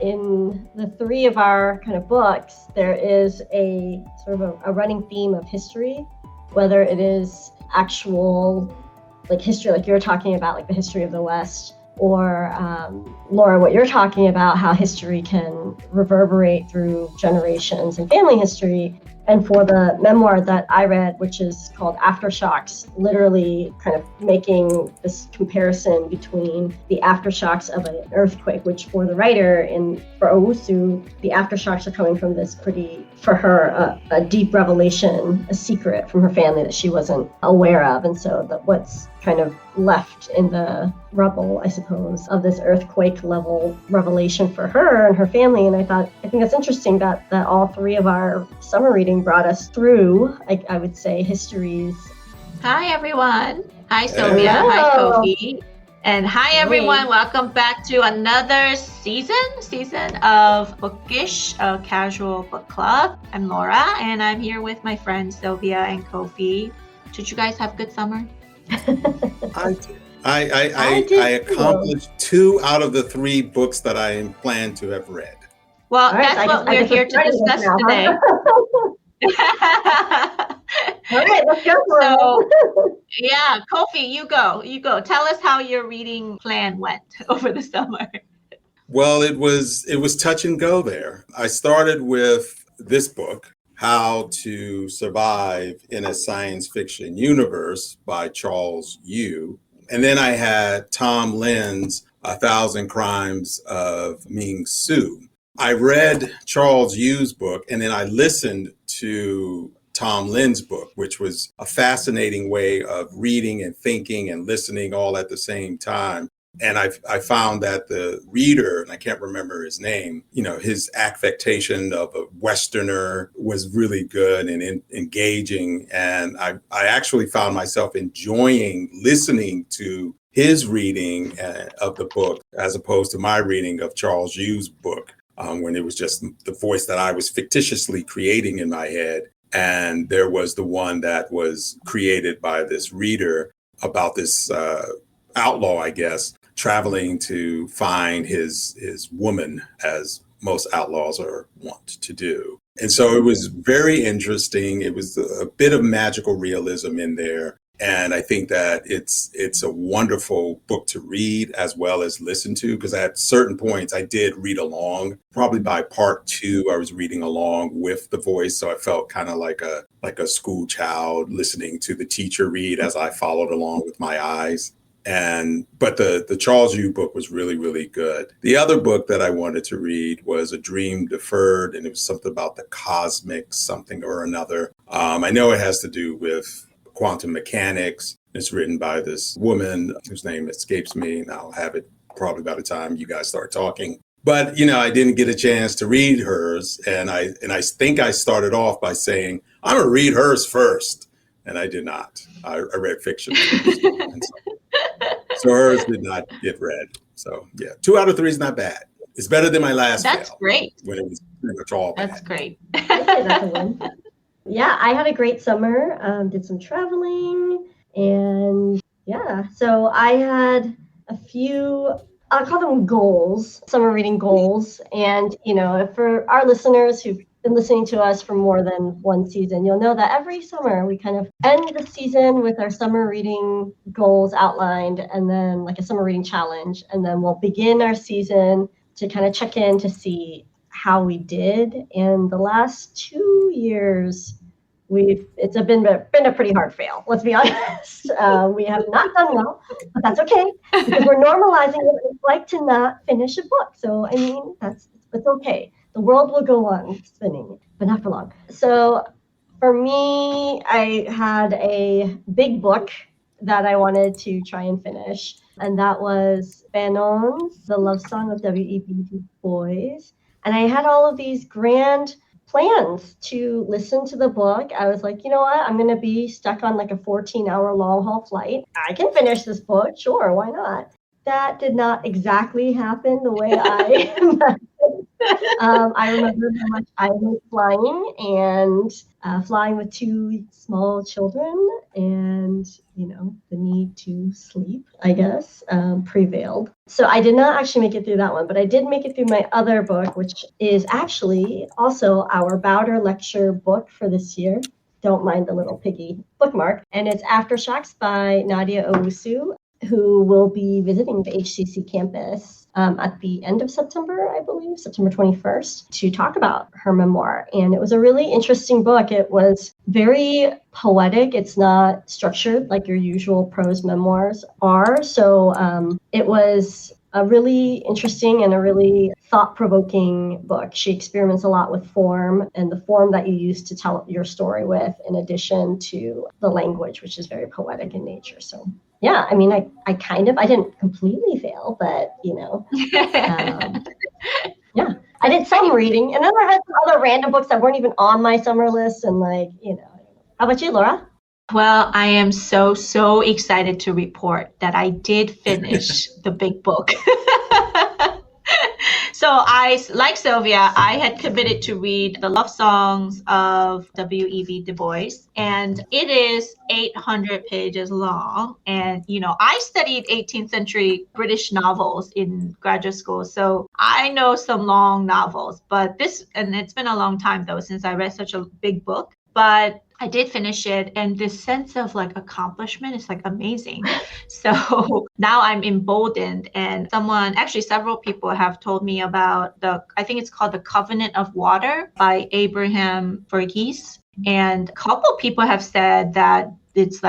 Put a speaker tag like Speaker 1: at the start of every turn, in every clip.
Speaker 1: in the three of our kind of books, there is a sort of a running theme of history, whether it is actual like history, like you're talking about, like the history of the West, or Laura, what you're talking about, how history can reverberate through generations and family history. And for the memoir that I read, which is called Aftershocks, literally kind of making this comparison between the aftershocks of an earthquake, which for the writer for Owusu, the aftershocks are coming from this pretty, for her, a deep revelation, a secret from her family that she wasn't aware of. And so what's kind of left in the rubble, I suppose, of this earthquake level revelation for her and her family. And I think that's interesting that all three of our summer reading brought us through, I would say, histories.
Speaker 2: Hi, everyone. Hi, Sylvia. Hi, Kofi. And hi, everyone. Welcome back to another season of Bookish, a casual book club. I'm Laura, and I'm here with my friends Sylvia and Kofi. Did you guys have a good summer?
Speaker 3: I did. I accomplished 2 out of the 3 books that I planned to have read.
Speaker 2: Well, that's what we're here to discuss today.
Speaker 1: All right, let's go.
Speaker 2: So, yeah, Kofi, you go. Tell us how your reading plan went over the summer.
Speaker 3: Well, it was touch and go there. I started with this book, How to Survive in a Science Fiction Universe by Charles Yu. And then I had Tom Lin's 1,000 Crimes of Ming Su. I read Charles Yu's book, and then I listened to Tom Lin's book, which was a fascinating way of reading and thinking and listening all at the same time. And I found that the reader, and I can't remember his name, his affectation of a Westerner was really good and engaging. And I actually found myself enjoying listening to his reading of the book as opposed to my reading of Charles Yu's book, when it was just the voice that I was fictitiously creating in my head. And there was the one that was created by this reader about this outlaw, I guess, traveling to find his woman, as most outlaws are wont to do. And so it was very interesting. It was a bit of magical realism in there. And I think that it's a wonderful book to read as well as listen to, because at certain points I did read along. Probably by part 2, I was reading along with the voice. So I felt kind of like a school child listening to the teacher read as I followed along with my eyes. But the Charles Yu book was really, really good. The other book that I wanted to read was A Dream Deferred, and it was something about the cosmic something or another. I know it has to do with quantum mechanics. It's written by this woman whose name escapes me, and I'll have it probably by the time you guys start talking. But, I didn't get a chance to read hers, and I think I started off by saying, I'm going to read hers first, and I did not. I read fiction first. So hers did not get read. So, yeah, 2 out of 3 is not bad. It's better than my last
Speaker 2: That's
Speaker 3: fail,
Speaker 2: great.
Speaker 3: when it was pretty much all bad.
Speaker 2: That's great.
Speaker 1: That's a win. Yeah, I had a great summer, did some traveling, and yeah, so I had a few, I'll call them goals, summer reading goals. And, for our listeners who've been listening to us for more than one season, you'll know that every summer we kind of end the season with our summer reading goals outlined, and then like a summer reading challenge. And then we'll begin our season to kind of check in to see how we did. And the last 2 years, it's been a pretty hard fail. Let's be honest. We have not done well, but that's okay, because we're normalizing what it's like to not finish a book. So I mean, it's okay. The world will go on spinning, but not for long. So for me, I had a big book that I wanted to try and finish, and that was Fanon's The Love Song of W.E.B. Du Bois. And I had all of these grand plans to listen to the book. I was like, you know what? I'm going to be stuck on like a 14-hour long haul flight. I can finish this book. Sure, why not? That did not exactly happen the way I imagined. I remember how much I was flying and flying with two small children, and the need to sleep, I guess, prevailed. So I did not actually make it through that one, but I did make it through my other book, which is actually also our Bowder Lecture book for this year. Don't mind the little piggy bookmark. And it's Aftershocks by Nadia Owusu, who will be visiting the HCC campus at the end of September, I believe, September 21st, to talk about her memoir. And it was a really interesting book. It was very poetic. It's not structured like your usual prose memoirs are. So it was a really interesting and a really thought-provoking book. She experiments a lot with form and the form that you use to tell your story with, in addition to the language, which is very poetic in nature. So yeah, I mean, I didn't completely fail, but yeah, I did some reading, and then I had some other random books that weren't even on my summer list, and How about you, Laura?
Speaker 2: Well, I am so excited to report that I did finish the big book. So like Sylvia, I had committed to read the love songs of W.E.B. Du Bois, and it is 800 pages long. And, I studied 18th century British novels in graduate school, so I know some long novels, and it's been a long time though, since I read such a big book, but I did finish it, and this sense of accomplishment is amazing. So now I'm emboldened, and several people have told me about I think it's called The Covenant of Water by Abraham Verghese. And a couple people have said that it's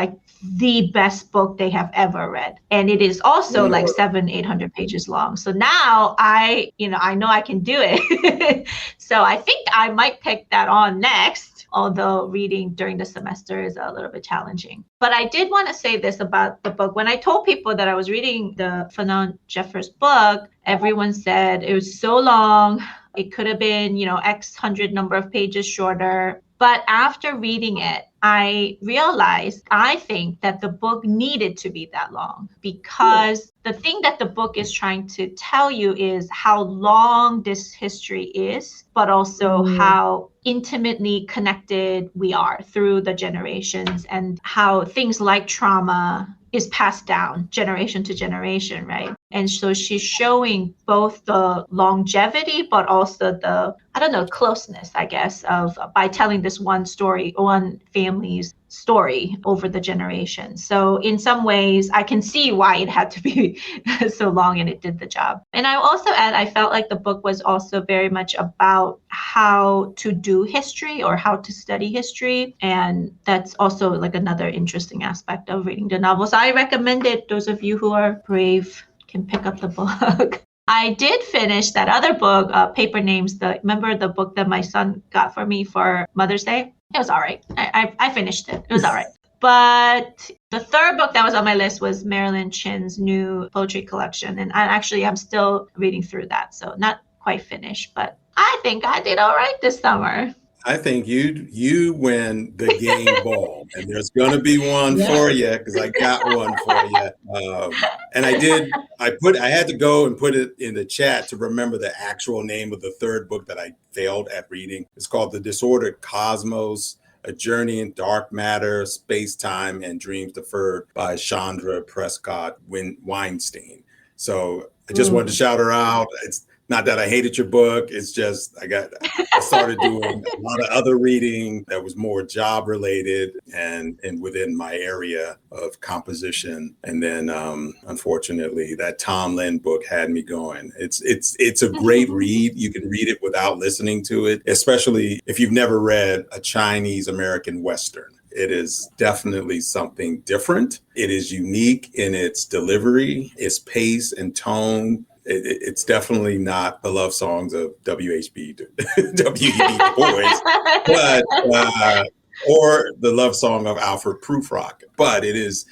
Speaker 2: the best book they have ever read. And it is also 700-800 pages long. So now I know I can do it. So I think I might pick that on next, although reading during the semester is a little bit challenging. But I did want to say this about the book. When I told people that I was reading the Fanon Jeffers book, everyone said it was so long. It could have been, X hundred number of pages shorter. But after reading it, I realized I think that the book needed to be that long, because the thing that the book is trying to tell you is how long this history is, but also how intimately connected we are through the generations, and how things like trauma is passed down generation to generation, right? And so she's showing both the longevity, but also the, closeness, I guess, by telling this one story, one family's story over the generations. So in some ways, I can see why it had to be so long, and it did the job. And I also add, I felt like the book was also very much about how to do history or how to study history. And that's also another interesting aspect of reading the novel. So I recommend it. Those of you who are brave can pick up the book. I did finish that other book, Paper Names. Remember the book that my son got for me for Mother's Day? It was all right. I finished it. It was all right. But the third book that was on my list was Marilyn Chin's new poetry collection. And I'm still reading through that. So not quite finished, but I think I did all right this summer.
Speaker 3: I think you win the game ball, and there's going to be one for you, because I got one for you. And I had to go and put it in the chat to remember the actual name of the third book that I failed at reading. It's called The Disordered Cosmos: A Journey in Dark Matter, Space, Time, and Dreams Deferred by Chandra Prescott Weinstein. So I just wanted to shout her out. It's not that I hated your book. It's just I started doing a lot of other reading that was more job related and within my area of composition. And then unfortunately, that Tom Lin book had me going. It's a great read. You can read it without listening to it, especially if you've never read a Chinese American Western. It is definitely something different. It is unique in its delivery, its pace and tone. It's definitely not the love songs of W.E.B. Du Bois, but or the love song of Alfred Prufrock. But it is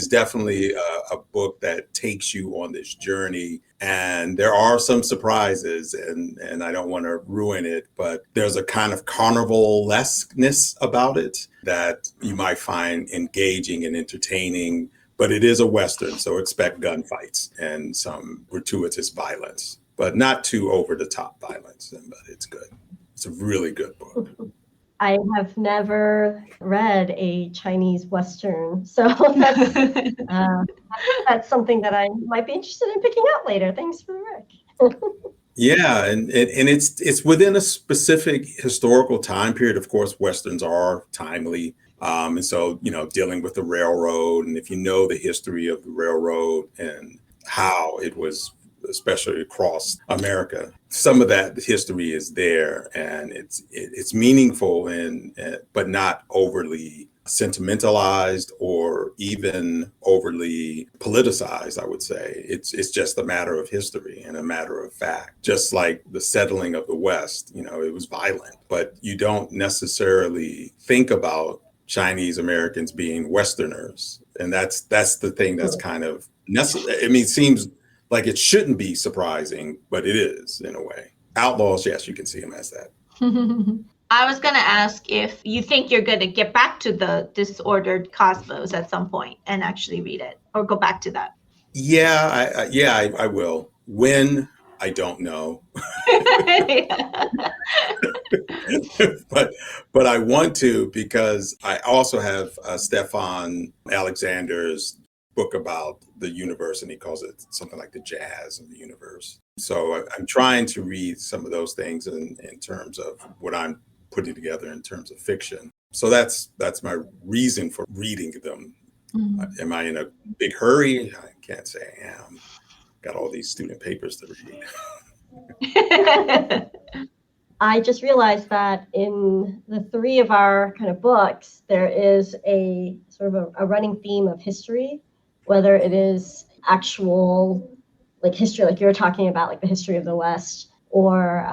Speaker 3: definitely a book that takes you on this journey. And there are some surprises, and I don't want to ruin it, but there's a kind of carnival-esqueness about it that you might find engaging and entertaining. But it is a Western, so expect gunfights and some gratuitous violence. but not too over the top violence. But it's good. It's a really good book.
Speaker 1: I have never read a Chinese Western, so that's something that I might be interested in picking out later. Thanks for the rec.
Speaker 3: Yeah, and it's within a specific historical time period. Of course, Westerns are timely. And so, dealing with the railroad, and if you know the history of the railroad and how it was, especially across America, some of that history is there, and it's meaningful but not overly sentimentalized or even overly politicized. I would say it's just a matter of history and a matter of fact. Just like the settling of the West, it was violent, but you don't necessarily think about Chinese Americans being Westerners, and that's the thing that's kind of necessary. I mean, it seems like it shouldn't be surprising, but it is in a way. Outlaws, yes, you can see them as that.
Speaker 2: I was going to ask if you think you're going to get back to the Disordered Cosmos at some point and actually read it, or go back to that.
Speaker 3: Yeah, I will. When, I don't know. but I want to, because I also have Stefan Alexander's book about the universe, and he calls it something like the jazz of the universe. So I'm trying to read some of those things in terms of what I'm putting together in terms of fiction. So that's my reason for reading them. Mm-hmm. Am I in a big hurry? I can't say I am. Got all these student papers to read.
Speaker 1: I just realized that in the three of our kind of books, there is a sort of a running theme of history, whether it is actual like history, like you're talking about, like the history of the West, or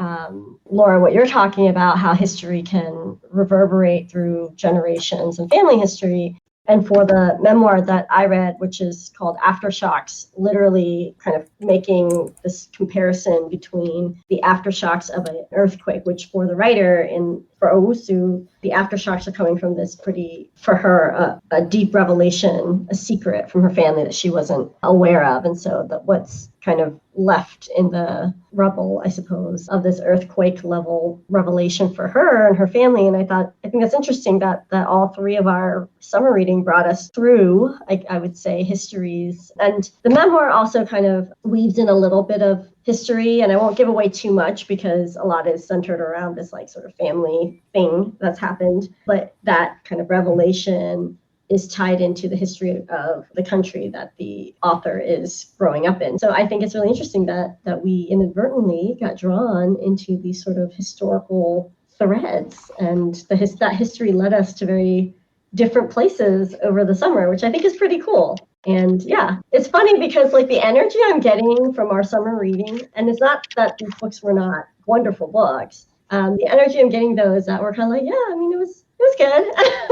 Speaker 1: Laura, what you're talking about, how history can reverberate through generations and family history. And for the memoir that I read, which is called Aftershocks, literally kind of making this comparison between the aftershocks of an earthquake, which for the writer, for Owusu, the aftershocks are coming from this pretty, for her, a deep revelation, a secret from her family that she wasn't aware of. And so what's kind of left in the rubble, I suppose, of this earthquake level revelation for her and her family. And I think that's interesting that all three of our summer reading brought us through, I would say, histories. And the memoir also kind of weaves in a little bit of history, and I won't give away too much because a lot is centered around this like sort of family thing that's happened. But that kind of revelation is tied into the history of the country that the author is growing up in. So I think it's really interesting that we inadvertently got drawn into these sort of historical threads, and that history led us to very different places over the summer, which I think is pretty cool. And yeah, it's funny because like the energy I'm getting from our summer reading, and it's not that these books were not wonderful books, the energy I'm getting though is that we're kind of like, yeah, I mean, it was good.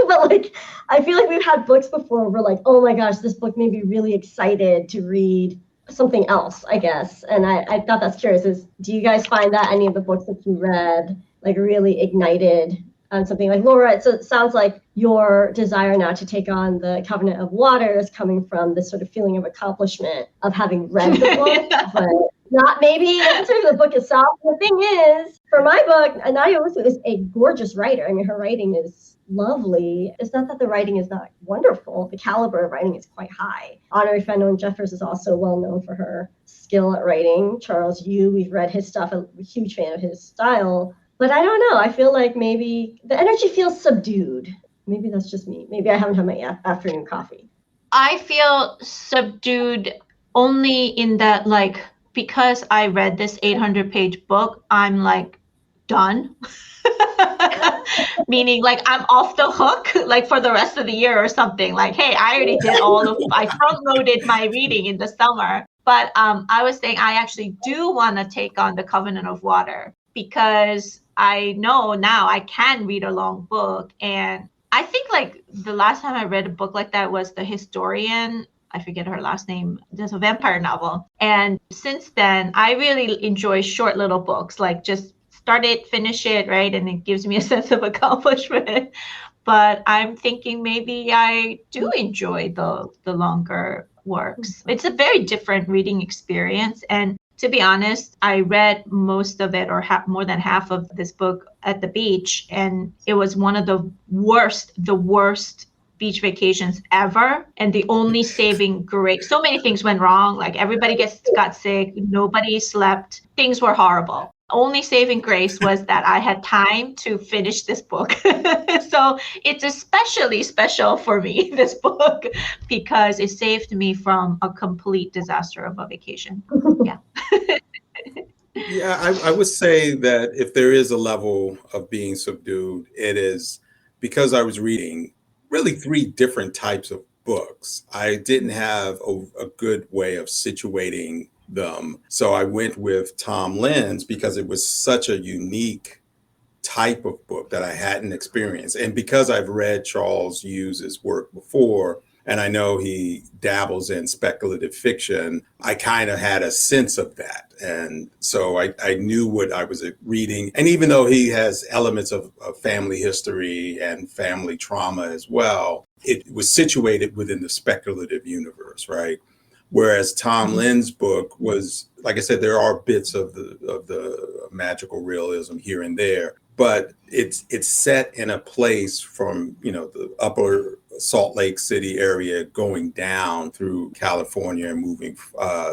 Speaker 1: But like, I feel like we've had books before where we're like, oh my gosh, this book made me really excited to read something else, I guess. And I thought that's curious, do you guys find that any of the books that you read like really ignited something? Like Laura, so it sounds like your desire now to take on the Covenant of Water is coming from this sort of feeling of accomplishment of having read the book, but not maybe necessarily the book itself. The thing is, for my book, Nadia Owusu is a gorgeous writer. I mean, her writing is lovely. It's not that the writing is not wonderful. The caliber of writing is quite high. Honorary Fenton Jeffers is also well known for her skill at writing. Charles Yu, we've read his stuff, a huge fan of his style. But I don't know. I feel like maybe the energy feels subdued. Maybe that's just me. Maybe I haven't had my afternoon coffee.
Speaker 2: I feel subdued only in that, like, because I read this 800-page book, I'm like done. Meaning like I'm off the hook like for the rest of the year or something. Like, hey, I already did I front-loaded my reading in the summer. But I was saying I actually do want to take on the Covenant of Water because I know now I can read a long book. And I think like the last time I read a book like that was The Historian. I forget her last name. There's a vampire novel. And since then, I really enjoy short little books, like just start it, finish it, right? And it gives me a sense of accomplishment. But I'm thinking maybe I do enjoy the longer works. It's a very different reading experience. And To be honest, I read most of it or more than half of this book at the beach, and it was one of the worst beach vacations ever. And the only saving grace, so many things went wrong. Like everybody got sick, nobody slept, things were horrible. Only saving grace was that I had time to finish this book. So it's especially special for me, this book, because it saved me from a complete disaster of a vacation. Yeah.
Speaker 3: Yeah, I would say that if there is a level of being subdued, it is because I was reading really three different types of books. I didn't have a good way of situating them. So I went with Tom Lynn's because it was such a unique type of book that I hadn't experienced. And because I've read Charles Hughes's work before, and I know he dabbles in speculative fiction, I kind of had a sense of that. And so I knew what I was reading. And even though he has elements of family history and family trauma as well, it was situated within the speculative universe, right? Whereas Tom Lynn's book was, like I said, there are bits of the magical realism here and there, but it's set in a place from, the upper Salt Lake City area going down through California and moving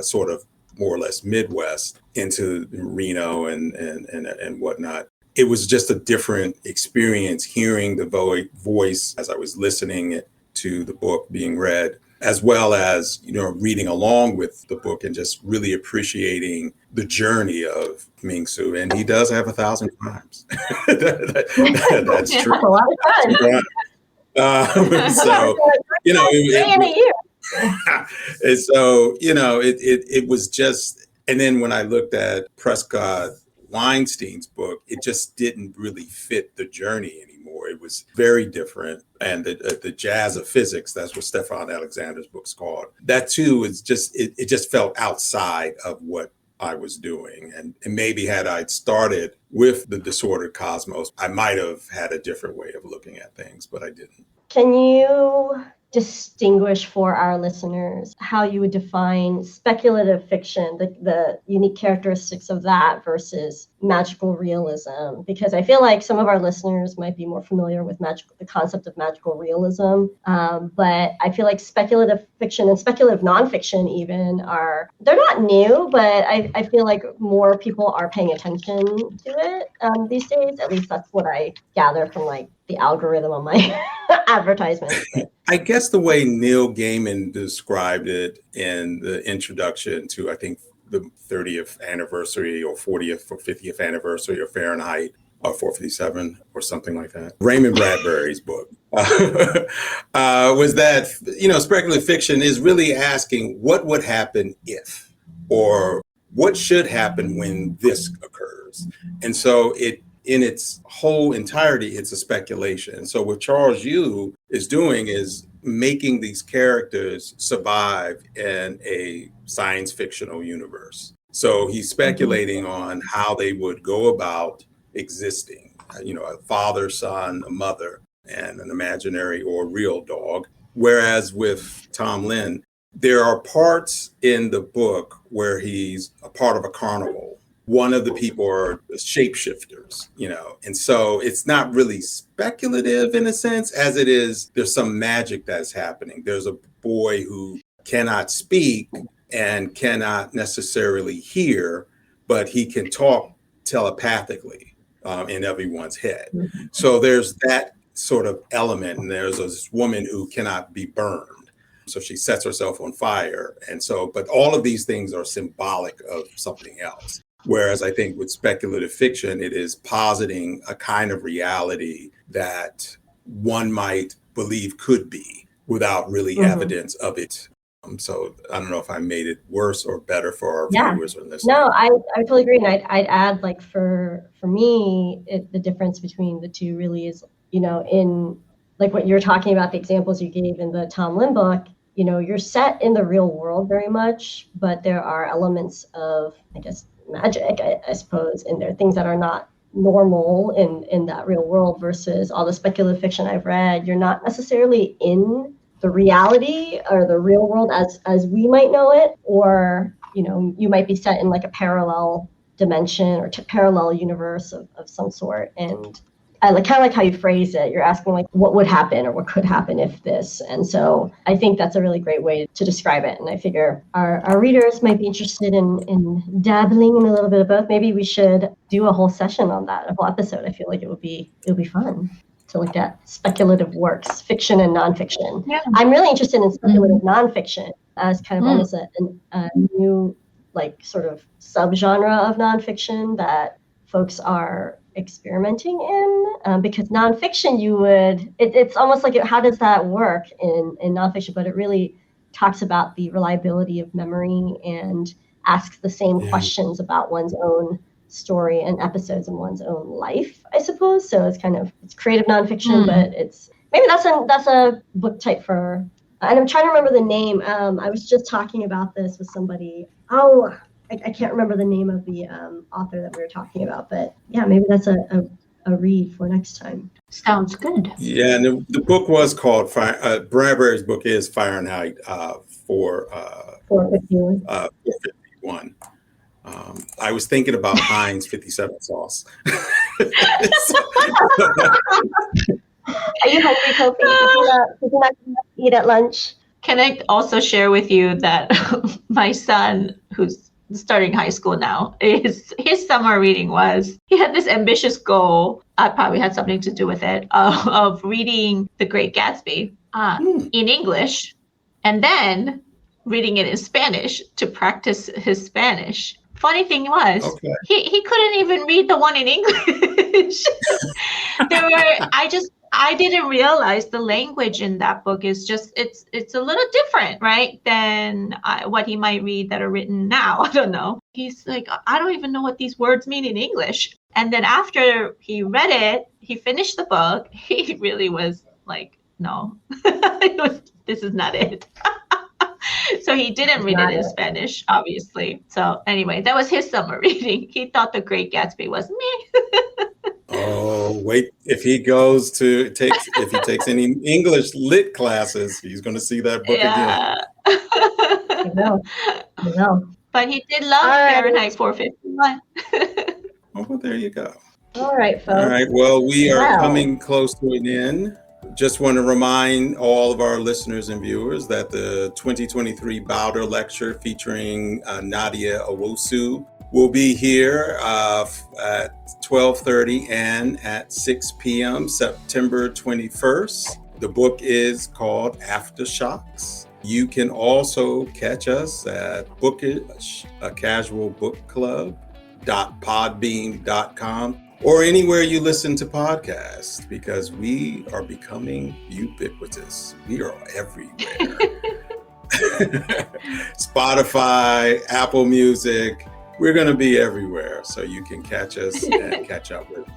Speaker 3: sort of more or less Midwest into Reno and whatnot. It was just a different experience hearing the voice as I was listening to the book being read, as well as, reading along with the book and just really appreciating the journey of Ming-Su. And he does have 1,000 crimes. That's true.
Speaker 1: That's a lot of times.
Speaker 3: So,
Speaker 1: in a year.
Speaker 3: And so, it was just, and then when I looked at Prescott Weinstein's book, it just didn't really fit the journey anymore. It was very different. And the jazz of physics, that's what Stefan Alexander's book's called. That too is just, it just felt outside of what I was doing. And maybe had I started with the disordered cosmos, I might have had a different way of looking at things, but I didn't.
Speaker 1: Can you distinguish for our listeners how you would define speculative fiction, the unique characteristics of that versus magical realism? Because I feel like some of our listeners might be more familiar with the concept of magical realism, but I feel like speculative fiction and speculative nonfiction even they're not new, but I feel like more people are paying attention to it these days. At least that's what I gather from like the algorithm on my advertisements.
Speaker 3: I guess the way Neil Gaiman described it in the introduction to, I think, the 30th anniversary or 40th or 50th anniversary of Fahrenheit 457 or something like that, Raymond Bradbury's book, was that, speculative fiction is really asking what would happen if, or what should happen when this occurs. And so in its whole entirety, it's a speculation. So what Charles Yu is doing is making these characters survive in a science fictional universe. So he's speculating on how they would go about existing, a father, son, a mother, and an imaginary or real dog. Whereas with Tom Lynn, there are parts in the book where he's a part of a carnival. One of the people are shapeshifters, and so it's not really speculative in a sense as it is. There's some magic that's happening. There's a boy who cannot speak and cannot necessarily hear, but he can talk telepathically in everyone's head. Mm-hmm. So there's that sort of element. And there's this woman who cannot be burned. So she sets herself on fire. And so, but all of these things are symbolic of something else. Whereas I think with speculative fiction, it is positing a kind of reality that one might believe could be without really evidence of it. So I don't know if I made it worse or better for our viewers or listeners.
Speaker 1: No, I totally agree. And I'd add, like, for me, the difference between the two really is, in like what you're talking about, the examples you gave in the Tom Lynn book, you're set in the real world very much, but there are elements of, I guess, magic, I suppose, in there, things that are not normal in that real world versus all the speculative fiction I've read. You're not necessarily in the reality or the real world as we might know it, or you might be set in like a parallel dimension or parallel universe of some sort. And I kind of like how you phrase it. You're asking like what would happen or what could happen if this. And so I think that's a really great way to describe it. And I figure our readers might be interested in dabbling in a little bit of both. Maybe we should do a whole session on that, a whole episode. I feel like it would be fun to look at speculative works, fiction and nonfiction.
Speaker 2: Yeah.
Speaker 1: I'm really interested in speculative nonfiction as kind of almost a new like sort of subgenre of nonfiction that folks are experimenting in, because nonfiction it's almost like how does that work in nonfiction, but it really talks about the reliability of memory and asks the same questions about one's own story and episodes in one's own life, I suppose. So it's creative nonfiction, but maybe that's a book type for, and I'm trying to remember the name. I was just talking about this with somebody. I can't remember the name of the author that we were talking about, but yeah, maybe that's a read for next time.
Speaker 2: Sounds good.
Speaker 3: Yeah, and the book was called Bradbury's book is Fahrenheit
Speaker 1: 451.
Speaker 3: 451. I was thinking about Heinz 57 sauce.
Speaker 1: Are you hungry, Kofi? Did you not eat at lunch?
Speaker 2: Can I also share with you that my son, who's starting high school now, his summer reading was, he had this ambitious goal, probably had something to do with it, of reading The Great Gatsby in English and then reading it in Spanish to practice his Spanish. Funny thing was, he couldn't even read the one in English. I didn't realize the language in that book is just, it's a little different, right, than what he might read that are written now. I don't know. He's like, I don't even know what these words mean in English. And then after he read it, he finished the book. He really was like, no, this is not it. So he didn't read it in Spanish, obviously. So anyway, that was his summer reading. He thought The Great Gatsby was me.
Speaker 3: Oh, wait. If he takes any English lit classes, he's going to see that book again.
Speaker 1: I know.
Speaker 2: But he did love Fahrenheit 451.
Speaker 3: Oh, well, there you go.
Speaker 1: All right, folks.
Speaker 3: All right. Well, we are coming close to an end. Just want to remind all of our listeners and viewers that the 2023 Bowder Lecture featuring Nadia Owusu will be here at 12:30 and at 6 p.m. September 21st. The book is called Aftershocks. You can also catch us at Bookish, a casual book club.podbean.com or anywhere you listen to podcasts, because we are becoming ubiquitous. We are everywhere. Spotify, Apple Music. We're going to be everywhere, so you can catch us and catch up with us.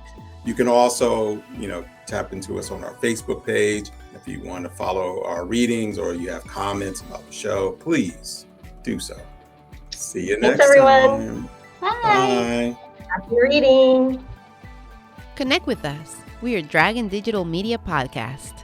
Speaker 3: You can also, tap into us on our Facebook page. If you want to follow our readings or you have comments about the show, please do so. See you next time.
Speaker 2: Bye.
Speaker 1: Happy reading.
Speaker 4: Connect with us. We are Dragon Digital Media Podcast.